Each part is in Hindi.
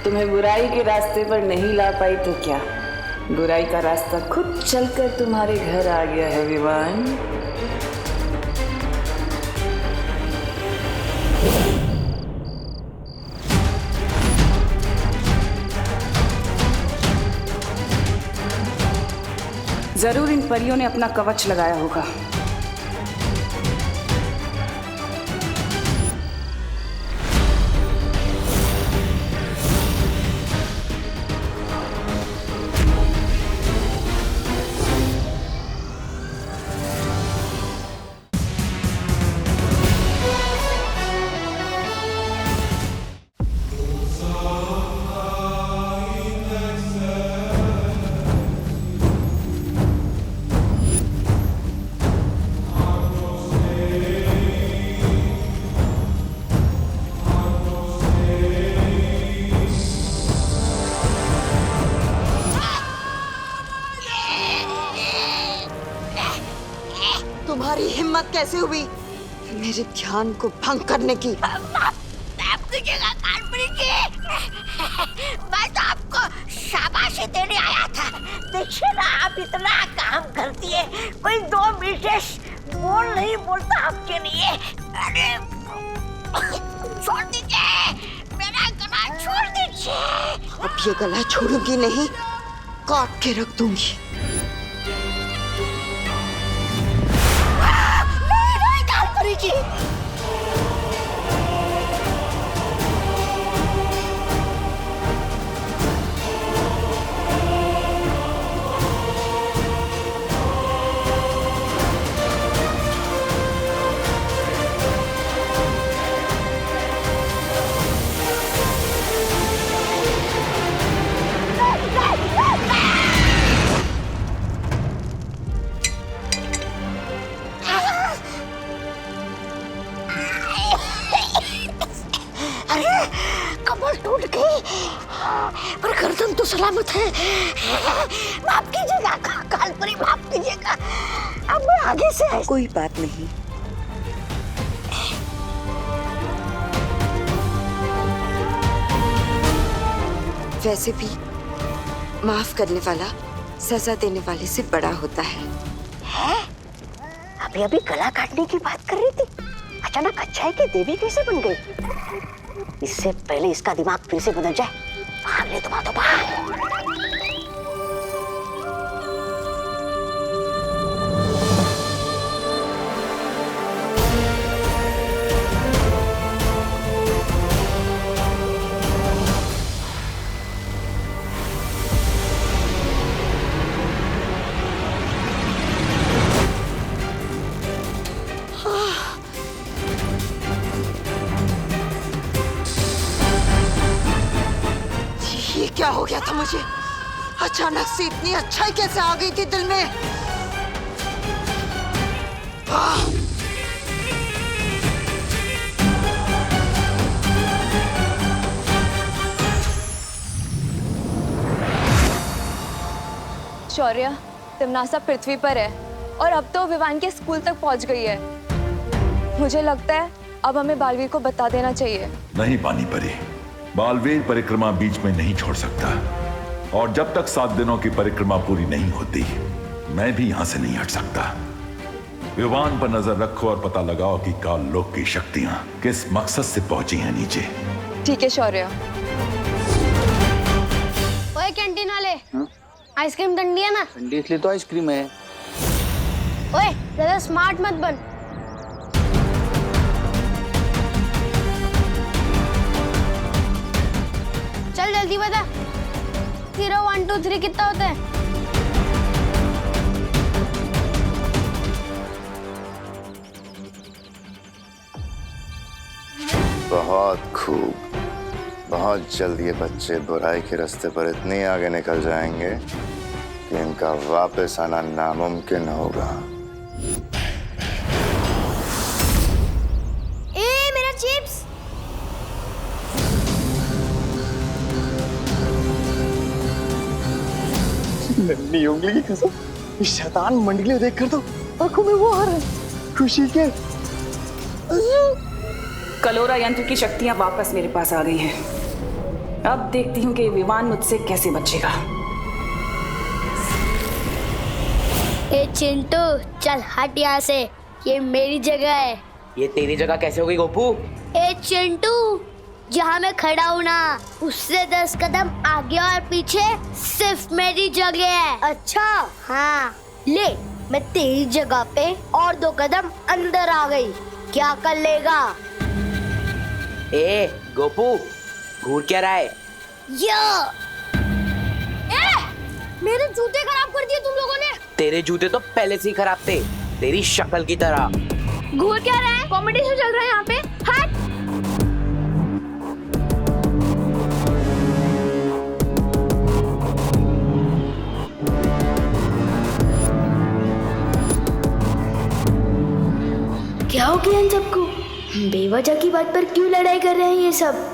तुम्हें बुराई के रास्ते पर नहीं ला पाई तो क्या, बुराई का रास्ता खुद चलकर तुम्हारे घर आ गया है विवान। जरूर इन परियों ने अपना कवच लगाया होगा। तुम्हारी हिम्मत कैसे हुई मेरे ध्यान को भंग करने की? मैं तो आपको शाबाशी देने आया था। देखिए ना, आप इतना काम करती है, कोई दो विशेष बोल नहीं बोलता आपके लिए। अरे छोड़ दीजिए, मेरा गला छोड़ दीजिए। अब ये गला छोड़ूंगी नहीं, काट के रख दूंगी। नहीं कालपरी जी, कमर टूट गई, पर गर्दन तो सलामत है। माफ कीजिएगा कालपरी, माफ कीजिएगा। अब मैं आगे से कोई बात नहीं। वैसे भी माफ करने वाला सजा देने वाले से बड़ा होता है। अभी अभी गला काटने की बात कर रही थी, अचानक अच्छाई की देवी कैसे बन गई? इससे पहले इसका दिमाग फिर से बदल जाए, भाग ले तुम, तो भाग। क्या हो गया था मुझे? अचानक से इतनी अच्छाई कैसे आ गई थी दिल में? शौर्य, तिमनासा पृथ्वी पर है और अब तो विवान के स्कूल तक पहुंच गई है। मुझे लगता है अब हमें बालवीर को बता देना चाहिए। नहीं पानी परी, बालवीर परिक्रमा बीच में नहीं छोड़ सकता, और जब तक 7 दिनों की परिक्रमा पूरी नहीं होती मैं भी यहां से नहीं हट सकता। विवान पर नजर रखो और पता लगाओ कि काल लोक की शक्तियां किस मकसद से पहुंची हैं नीचे। ठीक है शौर्य। ओए कैंटीन वाले, आइसक्रीम ठंडी है ना? ठंडी इसलिए तो आइसक्रीम है। ओए ज्यादा स्मार्ट मत बन। चल जल्दी बता, 0 1 2 3 कितना होता है? बहुत खूब। बहुत जल्द ये बच्चे बुराई के रास्ते पर इतने आगे निकल जाएंगे कि इनका वापस आना नामुमकिन होगा। ए मेरा चिप्स! नन्ही उंगली की कसम, इस शैतान मंडली देखकर तो आंखों में वो आ रहा है खुशी के। कलोरा यंत्र की शक्तियां वापस मेरे पास आ गई हैं। अब देखती हूँ कि विवान मुझसे कैसे बचेगा। ए चिंटू चल हट यहाँ से, ये मेरी जगह है। ये तेरी जगह कैसे हो गई गोपू? ए चिंटू, जहाँ मैं खड़ा हूँ ना उससे 10 कदम आगे और पीछे सिर्फ मेरी जगह है। अच्छा हाँ, ले मैं तेरी जगह पे और 2 कदम अंदर आ गई, क्या कर लेगा? ए गोपू, घूर क्या रहा है? मेरे जूते खराब कर दिए तुम लोगों ने। तेरे जूते तो पहले से ही खराब थे, तेरी शक्ल की तरह। घूर क्या रहा है? कॉम्पिटिशन चल रहा है यहाँ पे। हट! क्या हो गया इन सबको? बेवजह की बात पर क्यों लड़ाई कर रहे हैं ये सब?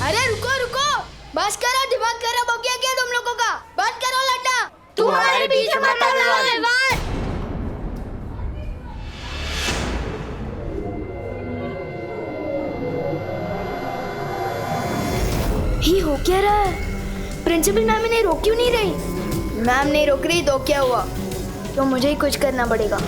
अरे रुको रुको, बस करो, दिमाग खराब हो गया क्या तुम लोगों का? बंद करो लड्डा, तुम्हारे बीच में मत आओ। ये हो क्या रहा है? प्रिंसिपल मैम इन्हें रोक क्यों नहीं रही? मैम नहीं रोक रही तो क्या हुआ? तो मुझे ही कुछ करना पड़ेगा।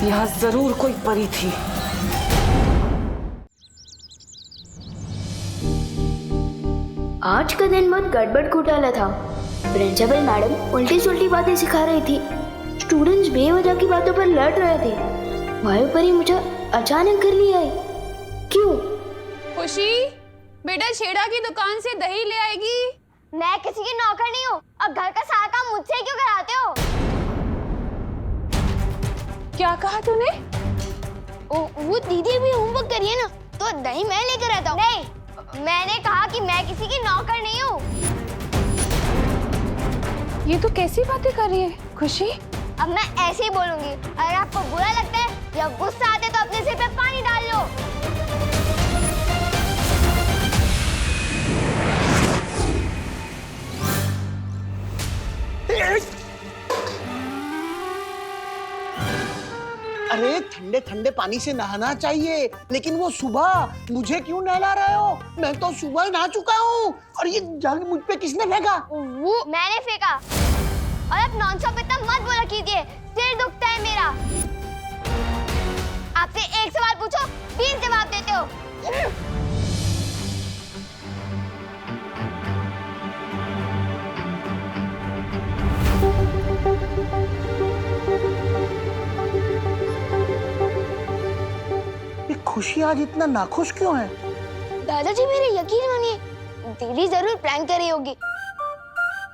यहाँ जरूर कोई परी थी। आज का दिन बहुत गड़बड़ घोटाला था। प्रिंसिपल मैडम उल्टी सुल्टी बातें सिखा रही थी, स्टूडेंट्स बेवजह की बातों पर लड़ रहे थे। वायु परी मुझे अचानक घर ले आई। क्यों? खुशी, बेटा छेड़ा की दुकान से दही ले आएगी। मैं किसी की नौकर नहीं हूँ, अब घर का सारा काम मुझसे क्यों कराते हो? क्या कहा तूने? वो दीदी भी होमवर्क करिए ना, तो दही मैं लेकर आता हूँ। नहीं, मैंने कहा कि मैं किसी की नौकर नहीं हूँ। ये तो कैसी बातें कर रही है खुशी? अब मैं ऐसे ही बोलूंगी। अगर आपको बुरा लगता है या गुस्सा आते तो अपने सिर पे पानी डाल लो। अरे ठंडे ठंडे पानी से नहाना चाहिए, लेकिन वो सुबह मुझे क्यों नहला रहे हो? मैं तो सुबह नहा चुका हूँ। और ये जग मुझ पे किसने फेंका? वो मैंने फेंका। और अब नॉनस्टॉप इतना मत बोला कीजिए, सिर दुखता है मेरा। आपसे एक सवाल पूछो, 20 जवाब देते हो। खुशी आज इतना नाखुश क्यों है? दादाजी मेरे यकीन मानिए, दीदी जरूर प्रैंक कर रही होगी।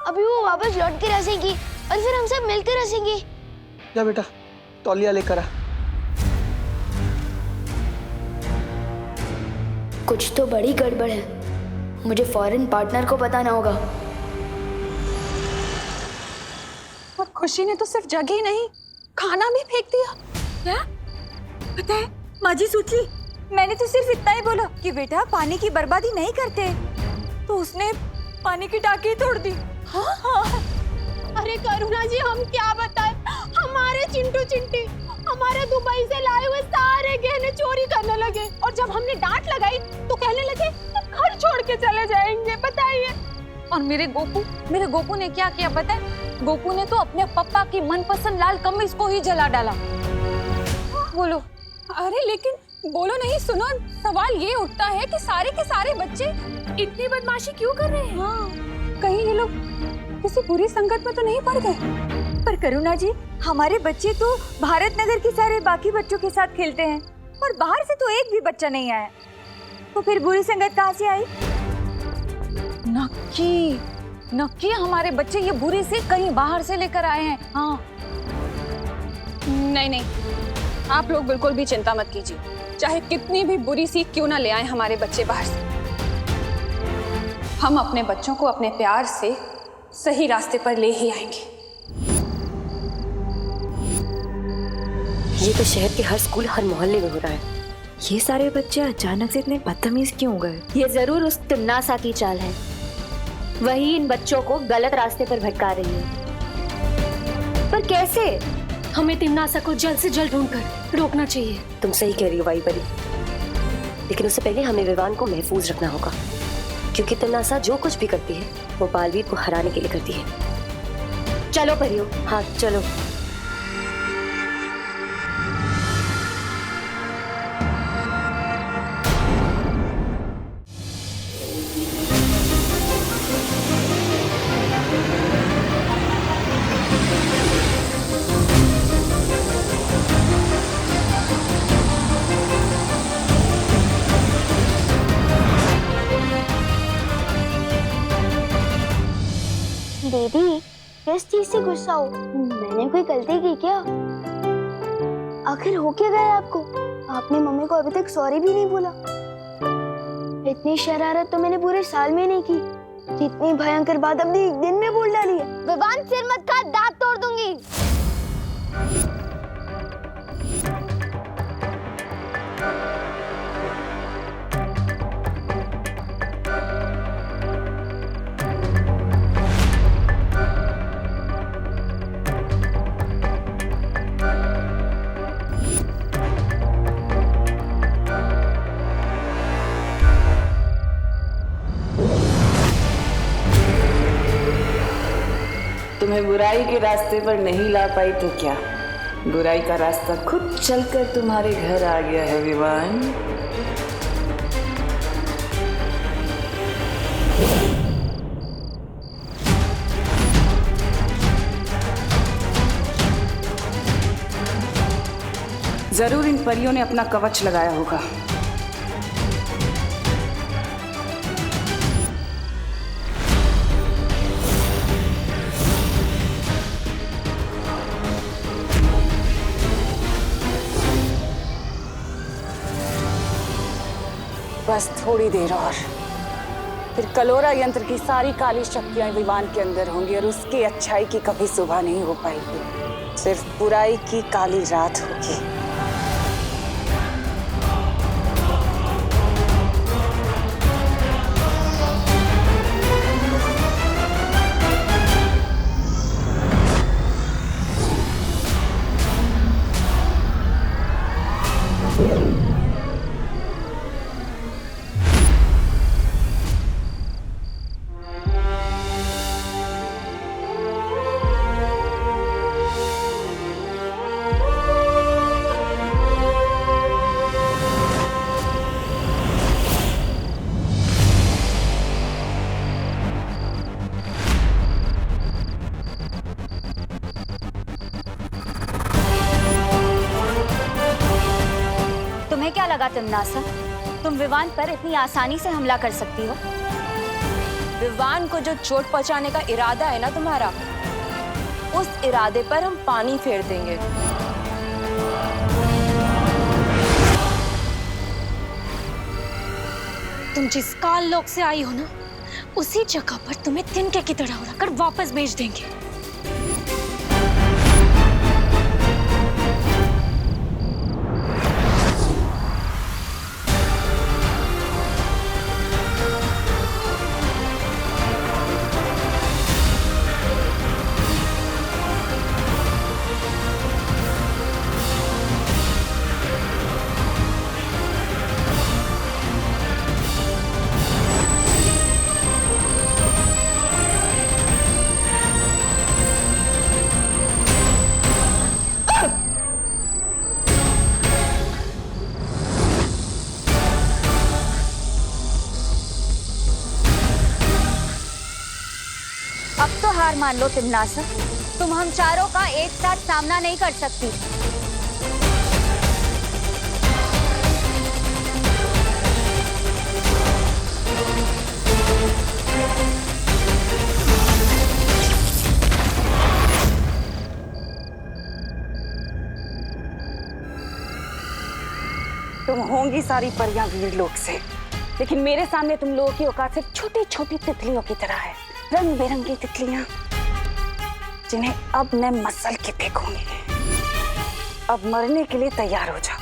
अभी वो वापस लौट के हंसेगी और फिर हम सब मिलकर हंसेंगे। जा बेटा, तौलिया लेकर आ। कुछ तो बड़ी गड़बड़ है, मुझे फॉरेन पार्टनर को बताना होगा। और खुशी ने तो सिर्फ जगह ही नहीं, खाना भी फेंक दिया। क्या? पता है माँ जी सोची, मैंने तो सिर्फ इतना ही बोला कि बेटा पानी की बर्बादी नहीं करते, तो उसने पानी की टाकी तोड़ दी। हाँ हाँ। अरे करुणा जी, हम क्या बताएं, हमारे चिंटू चिंटी हमारे दुबई से लाए हुए सारे गहने चोरी करने लगे। और जब हमने डांट लगाई तो कहने लगे घर छोड़ के चले जाएंगे। बताइए। और मेरे गोपू ने क्या किया पता है? गोपू ने तो अपने पापा की मनपसंद लाल कमीज को ही जला डाला। बोलो। अरे लेकिन बोलो नहीं, सुनो, सवाल ये उठता है कि सारे के सारे बच्चे इतनी बदमाशी क्यों कर रहे हैं? हाँ, कहीं ये लोग किसी बुरी संकट में तो नहीं पड़ गए? पर करुणा जी, हमारे बच्चे तो भारत नगर के सारे बाकी बच्चों के साथ खेलते हैं और बाहर से तो एक भी बच्चा नहीं आया, तो फिर बुरी संगत कहाँ से आई? नक्की हमारे बच्चे ये बुरी से कहीं बाहर से लेकर आए हैं। हाँ। नहीं, आप लोग बिल्कुल भी चिंता मत कीजिए, चाहे कितनी भी बुरी सीख क्यों ना ले आए हमारे बच्चे बाहर से, हम अपने बच्चों को अपने प्यार से सही रास्ते पर ले ही आएंगे। ये तो शहर के हर स्कूल, हर मोहल्ले में हो रहा है। ये सारे बच्चे अचानक से इतने बदतमीज क्यों हो गए? ये जरूर उस तिन्नासा की चाल है, वही इन बच्चों को गलत रास्ते पर भटका रही है। पर कैसे? हमें तिन्नासा को जल्द से जल्द ढूंढकर रोकना चाहिए। तुम सही कह रही हो वाई परी, लेकिन उससे पहले हमें विवान को महफूज रखना होगा, क्योंकि तिन्नासा जो कुछ भी करती है वो बालवीर को हराने के लिए करती है। चलो परियो। हाँ चलो। दीदी, किस चीज से गुस्सा हो? मैंने कोई गलती की क्या? आखिर हो क्या गया आपको? आपने मम्मी को अभी तक सॉरी भी नहीं बोला। इतनी शरारत तो मैंने पूरे साल में नहीं की, जितनी भयंकर बात अपने एक दिन में बोल डाली है। विवान, सिर मत काट, दांत तोड़ दूंगी। तुम्हें बुराई के रास्ते पर नहीं ला पाई तो क्या, बुराई का रास्ता खुद चलकर तुम्हारे घर आ गया है विवान। जरूर इन परियों ने अपना कवच लगाया होगा। बस थोड़ी देर और, फिर कलोरा यंत्र की सारी काली शक्तियां विवान के अंदर होंगी और उसकी अच्छाई की कभी सुबह नहीं हो पाएगी, सिर्फ बुराई की काली रात होगी। क्या लगा तिम्नासा, तुम विवान पर इतनी आसानी से हमला कर सकती हो? विवान को जो चोट पहुंचाने का इरादा है ना तुम्हारा, उस इरादे पर हम पानी फेर देंगे। तुम जिस काल लोक से आई हो ना, उसी जगह पर तुम्हें तिनके की तरह उड़ाकर वापस भेज देंगे। अब तो हार मान लो तिम्नासा, तुम हम चारों का एक साथ सामना नहीं कर सकती। तुम होंगी सारी परियां वीरलोक से, लेकिन मेरे सामने तुम लोगों की औकात सिर्फ छोटी छोटी तितलियों की तरह है। रंग बिरंगी तितलियां जिन्हें अब मैं मसल के फेंकूंगी। अब मरने के लिए तैयार हो जाओ।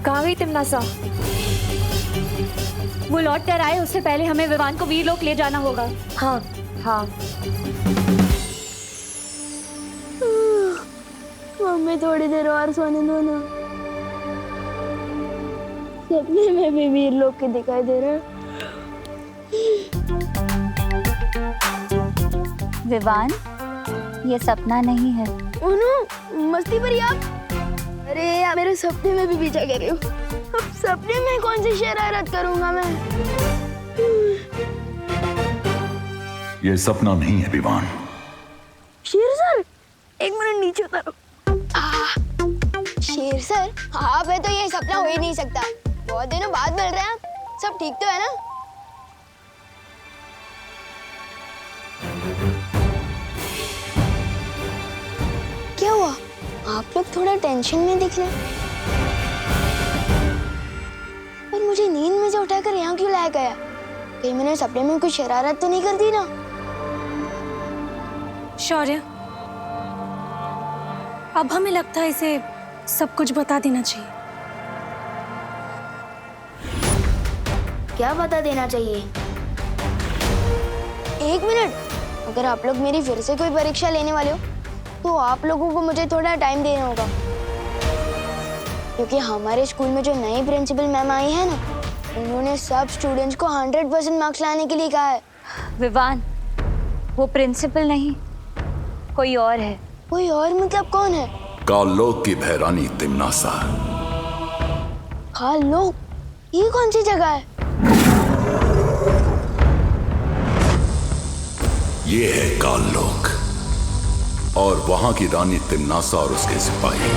कहाँ गई तिमनासा? वो लौट कर आए उससे पहले हमें विवान को वीरलोक ले जाना होगा। हाँ हाँ। मम्मी थोड़ी देर और सोने दो ना। सपने में भी वीरलोक के दिखाई दे रहे हैं। विवान, ये सपना नहीं है। उन्हों, मस्ती भरी आप। अरे यार, मेरे सपने में भी पीछा कर रही हो। अब सपने में कौन सी शरारत करूंगा मैं? ये सपना नहीं है विवान। शेर सर, एक मिनट नीचे उतारो। शेर सर, आप है तो ये सपना हो ही नहीं सकता। बहुत दिनों बाद मिल रहे हैं आप। सब ठीक तो है ना? क्या हुआ? आप लोग थोड़ा टेंशन में दिख रहे हैं। पर मुझे नींद में से उठाकर यहाँ क्यों लाया गया? कहीं मैंने सपने में कुछ शरारत तो नहीं कर दी ना? शौर्य, अब हमें लगता है इसे सब कुछ बता देना चाहिए। क्या बता देना चाहिए? एक मिनट, अगर आप लोग मेरी फिर से कोई परीक्षा लेने वाले हो तो आप लोगों को मुझे थोड़ा टाइम देना होगा, क्योंकि हमारे स्कूल में जो नई प्रिंसिपल मैम आई है ना, उन्होंने सब स्टूडेंट्स को 100% मार्क्स लाने के लिए कहा है। विवान, वो प्रिंसिपल नहीं, कोई और है। कोई और मतलब कौन है? काललोक की भैरानी तिमनासा। काललोक? ये कौन सी जगह है? ये है काललोक और वहां की रानी तिमनासा और उसके सिपाही।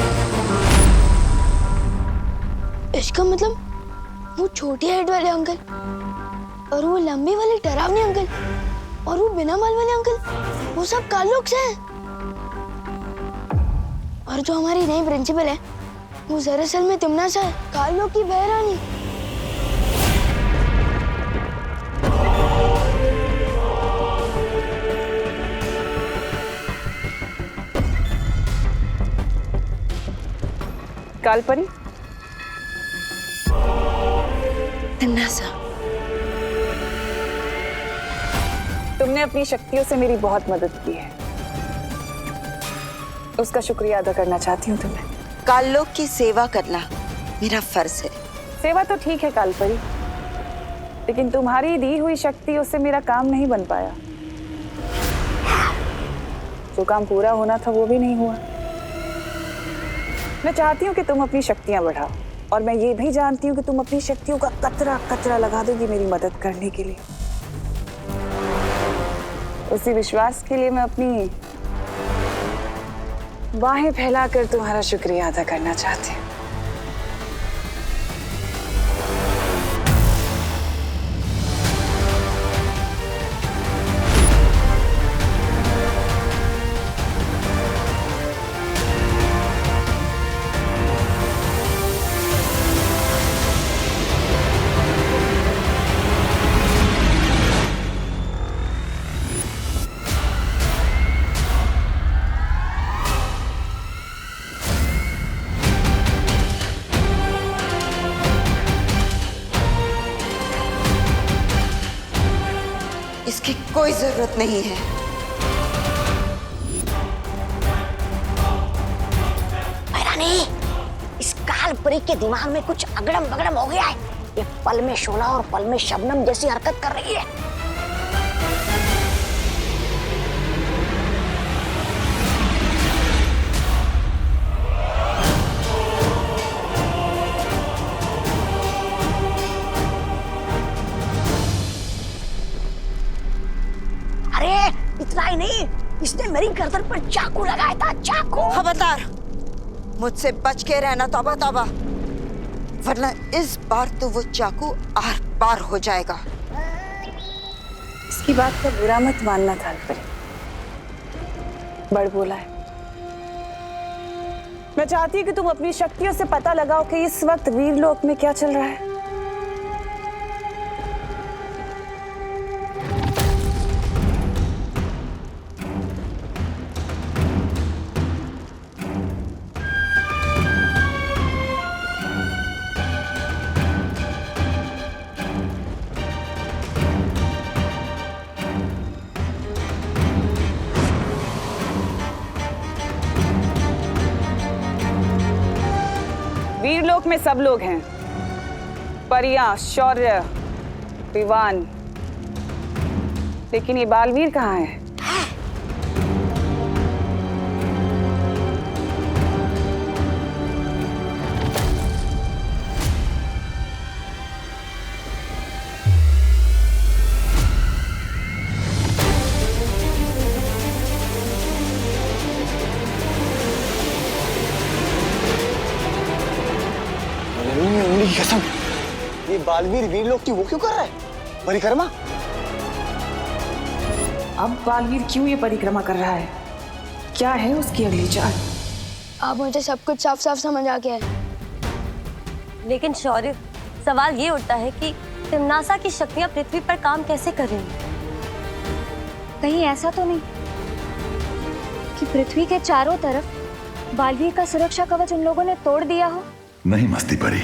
इसका मतलब वो छोटे हेड वाले अंकल और वो लंबे वाले डरावने अंकल और वो बिना बाल वाले अंकल, वो सब काललोक से हैं। और जो हमारी नई प्रिंसिपल है वो दरअसल में तिमनासा है, काललोक की बहरानी। कालपरी, तिमनासा, तुमने अपनी शक्तियों से मेरी बहुत मदद की है, उसका शुक्रिया अदा करना चाहती हूँ तुम्हें। काललोक की सेवा करना मेरा फर्ज है। सेवा तो ठीक है कालपरी, लेकिन तुम्हारी दी हुई शक्तियों से मेरा काम नहीं बन पाया। जो काम पूरा होना था वो भी नहीं हुआ। मैं चाहती हूँ कि तुम अपनी शक्तियां बढ़ाओ, और मैं ये भी जानती हूँ कि तुम अपनी शक्तियों का कतरा कतरा लगा दोगी मेरी मदद करने के लिए। उसी विश्वास के लिए मैं अपनी बाहें फैलाकर तुम्हारा शुक्रिया अदा करना चाहती हूँ। इसकी कोई जरूरत नहीं है। भैरानी, इस कालपरी के दिमाग में कुछ अगड़म बगड़म हो गया है। ये पल में शोला और पल में शबनम जैसी हरकत कर रही है। अरे इतना ही नहीं, इसने मेरी गर्दन पर चाकू लगाया था, चाकू। खबरदार, मुझसे बच के रहना तौबा तौबा, वरना इस बार तो वो चाकू आर पार हो जाएगा। इसकी बात का बुरा मत मानना थालपरी, बड़ बोला है। मैं चाहती हूँ कि तुम अपनी शक्तियों से पता लगाओ कि इस वक्त वीरलोक में क्या चल रहा है। वीरलोक में सब लोग हैं, परियां, शौर्य, विवान, लेकिन ये बालवीर कहाँ है? उंगली की कसम, ये बालवीर वीरलोक की वो क्यों कर रहा है? परिक्रमा? अब बालवीर क्यों ये परिक्रमा कर रहा है? क्या है उसकी अगली चाल? अब मुझे सब कुछ साफ साफ समझ आ गया है। लेकिन शौर्य, सवाल ये उठता है कि तिम्नासा की शक्तियां पृथ्वी पर काम कैसे कर रही हैं? कहीं ऐसा तो नहीं कि पृथ्वी के चारों तरफ बालवीर का सुरक्षा कवच उन लोगों ने तोड़ दिया हो? नहीं मस्ती परी,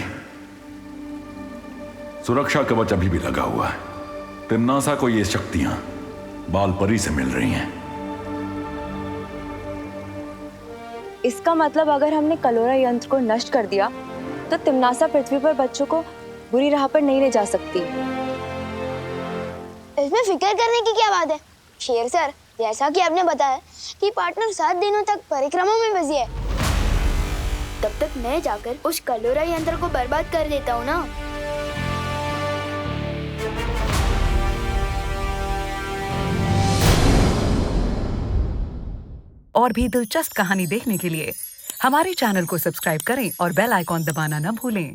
सुरक्षा कवच अभी भी लगा हुआ है। तिम्नासा को ये शक्तियां बाल परी से मिल रही हैं। इसका मतलब अगर हमने कलोरा यंत्र को नष्ट कर दिया तो तिम्नासा पृथ्वी पर बच्चों को बुरी राह पर नहीं ले जा सकती। इसमें फिक्र करने की क्या बात है शेर सर? जैसा कि आपने बताया कि पार्टनर 7 दिनों तक परिक्रमा में बिजी है, तब तक मैं जाकर उस कलोरा यंत्र को बर्बाद कर देता हूँ ना। और भी दिलचस्प कहानी देखने के लिए हमारे चैनल को सब्सक्राइब करें और बेल आइकॉन दबाना न भूलें।